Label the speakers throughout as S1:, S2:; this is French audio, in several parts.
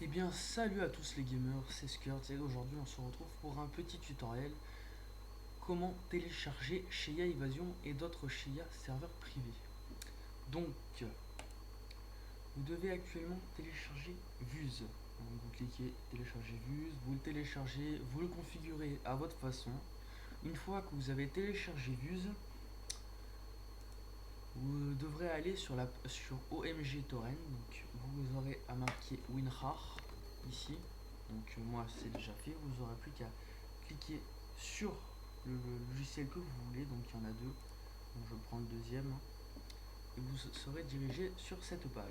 S1: Eh bien salut à tous les gamers, c'est Skurt et aujourd'hui on se retrouve pour un petit tutoriel comment télécharger Shia Evasion et d'autres Shia serveurs privés. Donc vous devez actuellement télécharger Vuse. Donc, vous cliquez télécharger Vuse, vous le téléchargez, vous le configurez à votre façon. Une fois que vous avez téléchargé Vuse, vous devrez aller sur OMG Torrent. Donc vous aurez à marquer WinRAR ici. Donc moi c'est déjà fait, vous aurez plus qu'à cliquer sur le logiciel que vous voulez, donc il y en a deux, donc je prends le deuxième, et vous serez dirigé sur cette page.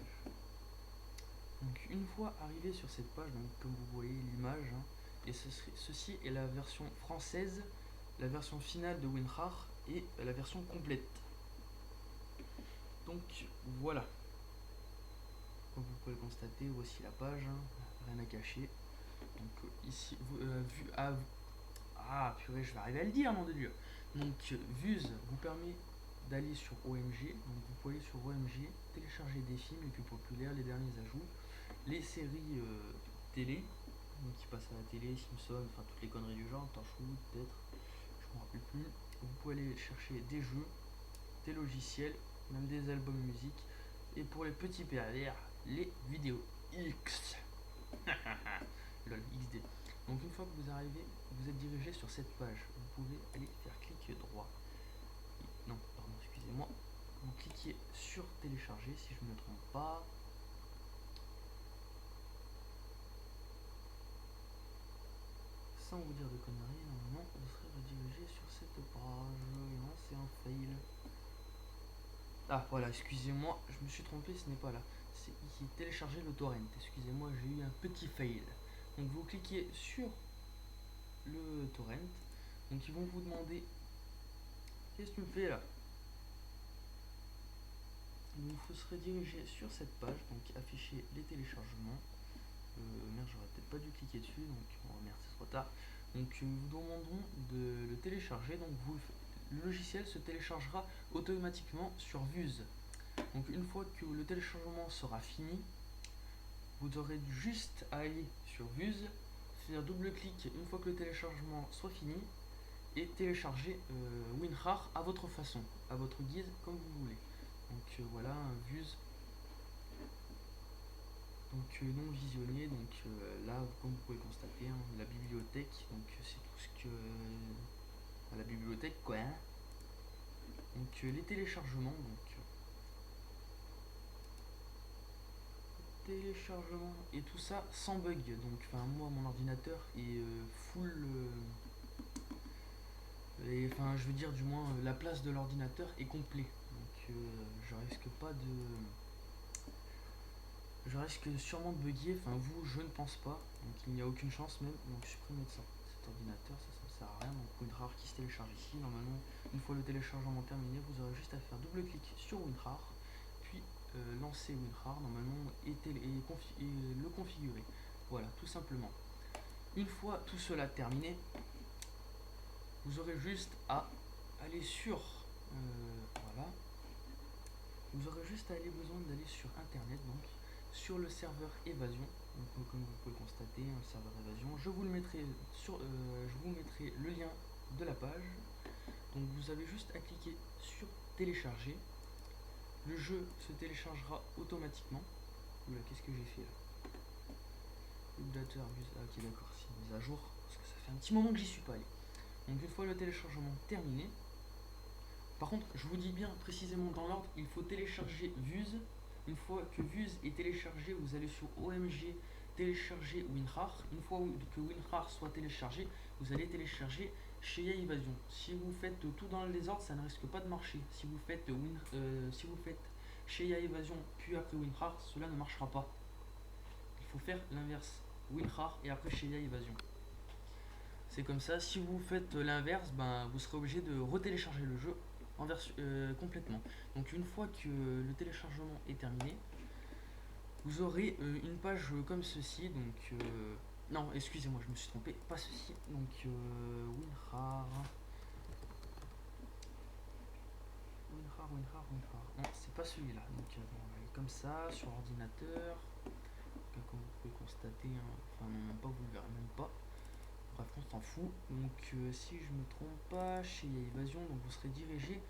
S1: Donc une fois arrivé sur cette page, donc comme vous voyez l'image, et ceci est la version française, la version finale de WinRAR et la version complète. Donc voilà, comme vous pouvez le constater, voici la page, rien à cacher. Donc ici, purée, je vais arriver à le dire, nom de Dieu. Donc Vuse vous permet d'aller sur OMG, donc vous pouvez aller sur OMG, télécharger des films les plus populaires, les derniers ajouts, les séries télé, donc qui passent à la télé, Simpson, enfin toutes les conneries du genre, Torchwood peut-être, je me rappelle plus. Vous pouvez aller chercher des jeux, des logiciels, même des albums musique, et pour les petits pervers, les vidéos X. Lol, XD. Donc une fois que vous arrivez, vous êtes dirigé sur cette page, vous pouvez aller faire clic droit. Non, pardon, excusez-moi. Vous cliquez sur télécharger si je ne me trompe pas. Sans vous dire de conneries, normalement vous serez redirigé sur cette page. Non, c'est un fail. Ah voilà, excusez-moi, je me suis trompé, ce n'est pas là. C'est ici, télécharger le torrent. Excusez-moi, j'ai eu un petit fail. Donc vous cliquez sur le torrent. Donc ils vont vous demander, qu'est-ce que tu me fais là? Vous serez dirigé sur cette page, donc afficher les téléchargements. Merde, j'aurais peut-être pas dû cliquer dessus, donc merde, c'est trop tard. Donc vous demanderont de le télécharger, donc le logiciel se téléchargera automatiquement sur Vuse. Donc une fois que le téléchargement sera fini, vous aurez juste à aller sur Vuse, faire double-clic une fois que le téléchargement soit fini, et télécharger WinRAR à votre façon, à votre guise, comme vous voulez. Donc voilà, Vuse. Donc non visionné, donc là comme vous pouvez constater, la bibliothèque, donc c'est tout ce que la bibliothèque quoi. Donc les téléchargements, donc téléchargement et tout ça sans bug. Donc enfin moi mon ordinateur est full et enfin je veux dire du moins la place de l'ordinateur est complet. Donc je risque pas de je risque sûrement de bugger, enfin vous je ne pense pas, donc il n'y a aucune chance même, donc supprimer de ça. Cet ordinateur ça ne sert à rien, donc WinRAR qui se télécharge ici, normalement une fois le téléchargement terminé vous aurez juste à faire double clic sur WinRAR, puis lancer WinRAR normalement et le configurer, voilà tout simplement. Une fois tout cela terminé, vous aurez juste à aller sur voilà, vous aurez juste besoin d'aller sur internet, donc sur le serveur Évasion. Donc, comme vous pouvez le constater, un serveur Évasion. Je vous mettrai le lien de la page. Donc vous avez juste à cliquer sur télécharger. Le jeu se téléchargera automatiquement. Oula, qu'est-ce que j'ai fait là? Updater, ok d'accord, c'est mise à jour, parce que ça fait un petit moment que j'y suis pas allé. Donc une fois le téléchargement terminé, par contre, je vous dis bien précisément dans l'ordre, il faut télécharger Vuse. Une fois que Vuse est téléchargé, vous allez sur OMG, télécharger WinRAR. Une fois que WinRAR soit téléchargé, vous allez télécharger Shia Evasion. Si vous faites tout dans le désordre, ça ne risque pas de marcher. Si vous faites Shia Evasion puis après WinRAR, cela ne marchera pas. Il faut faire l'inverse, WinRAR et après Shia Evasion. C'est comme ça, si vous faites l'inverse, ben, vous serez obligé de retélécharger le jeu en version complètement. Donc une fois que le téléchargement est terminé, vous aurez une page comme ceci. Donc non, excusez-moi, je me suis trompé, pas ceci. Donc WinRAR. Non, c'est pas celui-là. Donc on va aller comme ça sur ordinateur. Comme vous pouvez constater, hein. Enfin non, même pas, vous le verrez même pas. Bref, on s'en fout. Donc si je me trompe pas, chez Evasion, donc vous serez dirigé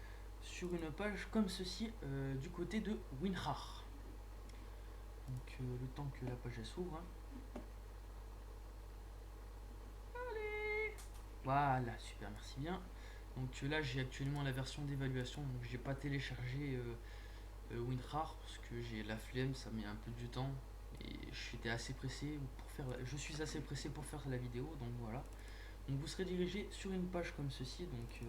S1: sur une page comme ceci du côté de WinRAR. Donc le temps que la page elle s'ouvre, hein. Allez. Voilà, super, merci bien. Donc là j'ai actuellement la version d'évaluation, donc j'ai pas téléchargé WinRAR parce que j'ai la flemme, ça met un peu du temps et j'étais assez pressé pour faire je suis assez pressé pour faire la vidéo, donc voilà. Donc vous serez dirigé sur une page comme ceci, donc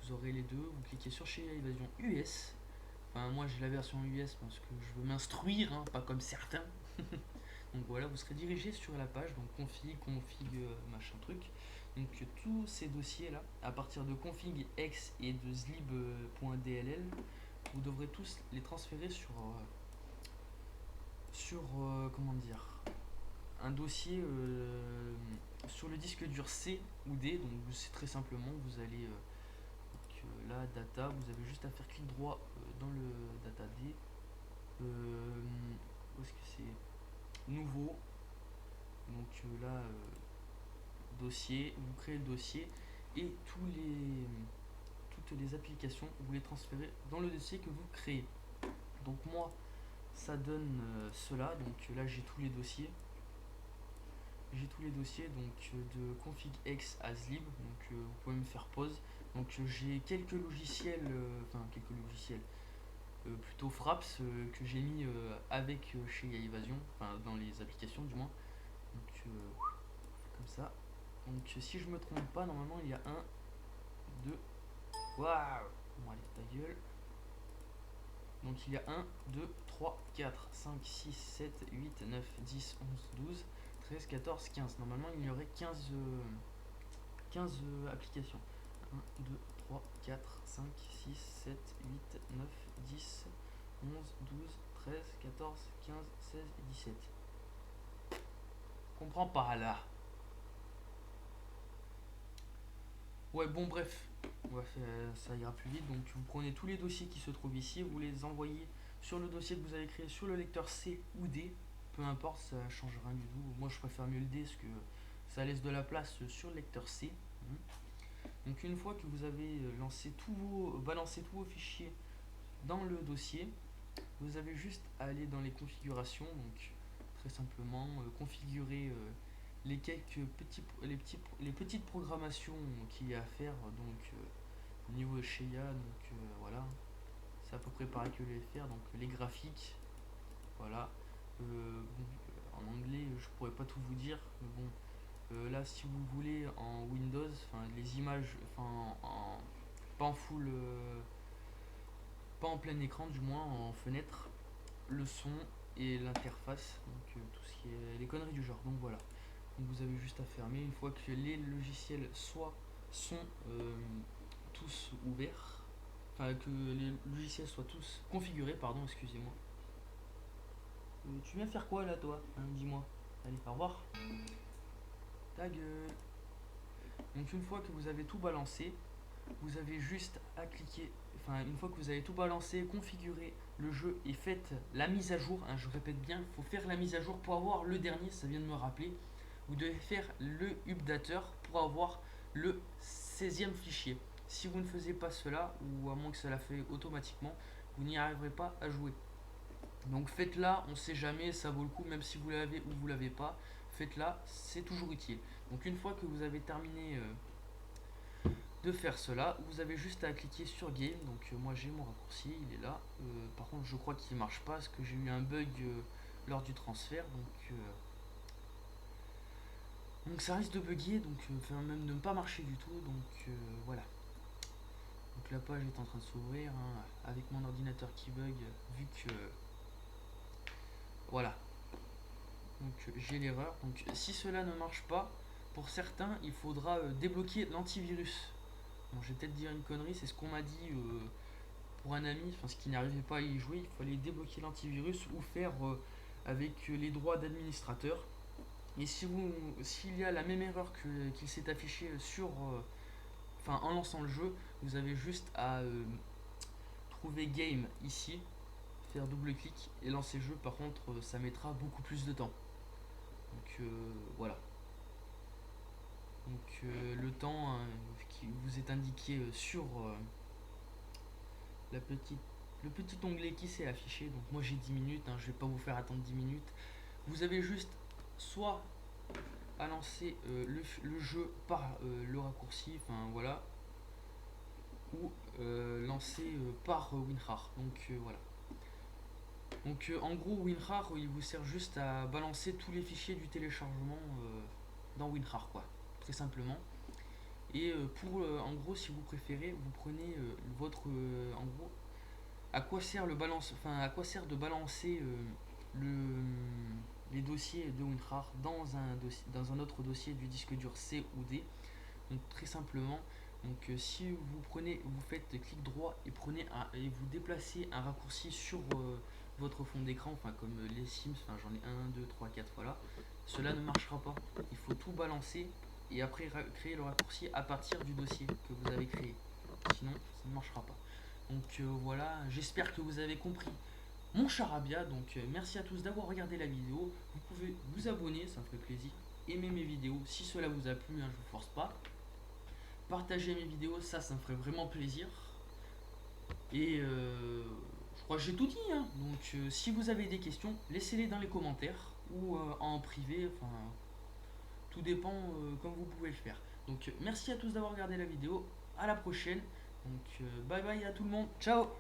S1: vous aurez les deux, vous cliquez sur chez Evasion US. Enfin moi j'ai la version US parce que je veux m'instruire, hein, pas comme certains. Donc voilà, vous serez dirigé sur la page, donc config, machin truc. Donc tous ces dossiers là, à partir de config x et de zlib.dll, vous devrez tous les transférer sur comment dire, un dossier sur le disque dur C ou D. Donc c'est très simplement, vous allez là data, vous avez juste à faire clic droit dans le data D. Où est-ce que c'est, nouveau. Donc là dossier, vous créez le dossier et toutes les applications vous les transférez dans le dossier que vous créez. Donc moi ça donne cela, donc là j'ai tous les dossiers. J'ai tous les dossiers donc de config x à zlib, donc vous pouvez me faire pause. Donc j'ai quelques logiciels, plutôt Fraps que j'ai mis avec chez Evasion, enfin dans les applications du moins. Donc comme ça. Donc si je me trompe pas, normalement il y a un, deux, waouh, bon allez ta gueule. Donc il y a 1, 2, 3, 4, 5, 6, 7, 8, 9, 10, 11, 12, 13, 14, 15. Normalement il y aurait 15 applications. 1, 2, 3, 4, 5, 6, 7, 8, 9, 10, 11, 12, 13, 14, 15, 16 et 17. Comprends pas là. Ouais, bon, bref. Ouais, ça ira plus vite. Donc, vous prenez tous les dossiers qui se trouvent ici, vous les envoyez sur le dossier que vous avez créé sur le lecteur C ou D. Peu importe, ça change rien du tout. Moi, je préfère mieux le D parce que ça laisse de la place sur le lecteur C. Donc, une fois que vous avez balancé tous vos fichiers dans le dossier, vous avez juste à aller dans les configurations. Donc, très simplement, configurer les petites programmations qu'il y a à faire. Donc, au niveau Shea, donc voilà, c'est à peu près pareil que le FR. Donc, les graphiques, voilà. En anglais, je pourrais pas tout vous dire, mais bon. Là, si vous voulez en Windows, enfin les images, pas en full, pas en plein écran, du moins en fenêtre, le son et l'interface, donc tout ce qui est les conneries du genre. Donc voilà. Donc vous avez juste à fermer une fois que les logiciels sont tous ouverts, enfin que les logiciels soient tous configurés, pardon, excusez-moi. Tu viens faire quoi là, toi, hein, dis-moi. Allez, au revoir. Ta gueule. Donc une fois que vous avez tout balancé, vous avez juste à cliquer, enfin une fois que vous avez tout balancé, configuré le jeu et faites la mise à jour, hein, je répète bien, il faut faire la mise à jour pour avoir le dernier, ça vient de me rappeler, vous devez faire le updater pour avoir le 16e fichier. Si vous ne faisiez pas cela, ou à moins que ça l'a fait automatiquement, vous n'y arriverez pas à jouer. Donc faites-la, on sait jamais, ça vaut le coup, même si vous l'avez ou vous l'avez pas, faites-la, c'est toujours utile. Donc une fois que vous avez terminé de faire cela, vous avez juste à cliquer sur Game. Donc moi j'ai mon raccourci, il est là. Par contre je crois qu'il marche pas parce que j'ai eu un bug lors du transfert. Donc ça risque de bugger, donc même de ne pas marcher du tout. Donc voilà. Donc la page est en train de s'ouvrir hein, avec mon ordinateur qui bug vu que voilà. Donc j'ai l'erreur. Donc si cela ne marche pas, pour certains il faudra débloquer l'antivirus. Bon, je vais peut-être dire une connerie, c'est ce qu'on m'a dit pour un ami, enfin ce qui n'arrivait pas à y jouer, il fallait débloquer l'antivirus ou faire avec les droits d'administrateur. Et si s'il y a la même erreur qu'il s'est affiché en lançant le jeu, vous avez juste à trouver game ici, faire double clic et lancer le jeu. Par contre, ça mettra beaucoup plus de temps. voilà. Donc le temps qui vous est indiqué sur la petite, le petit onglet qui s'est affiché. Donc moi j'ai 10 minutes, je vais pas vous faire attendre 10 minutes. Vous avez juste soit à lancer le jeu par le raccourci, enfin voilà, ou lancer par WinRAR. Donc voilà. Donc en gros WinRAR il vous sert juste à balancer tous les fichiers du téléchargement dans WinRAR quoi, très simplement. Et en gros si vous préférez, vous prenez votre en gros à quoi sert le balance, enfin à quoi sert de balancer le, les dossiers de WinRAR dans un autre dossier du disque dur C ou D. Donc très simplement, donc si vous prenez, vous faites clic droit et et vous déplacez un raccourci sur votre fond d'écran, enfin comme les Sims, enfin j'en ai 1, 2, 3, 4, voilà, cela ne marchera pas. Il faut tout balancer et après créer le raccourci à partir du dossier que vous avez créé. Sinon, ça ne marchera pas. Donc voilà, j'espère que vous avez compris mon charabia. Donc merci à tous d'avoir regardé la vidéo. Vous pouvez vous abonner, ça me ferait plaisir. Aimer mes vidéos si cela vous a plu, je vous force pas. Partager mes vidéos, ça me ferait vraiment plaisir. Et je crois que j'ai tout dit. Donc si vous avez des questions, laissez-les dans les commentaires ou en privé. Enfin, tout dépend comme vous pouvez le faire. Donc merci à tous d'avoir regardé la vidéo. À la prochaine. Donc bye bye à tout le monde. Ciao.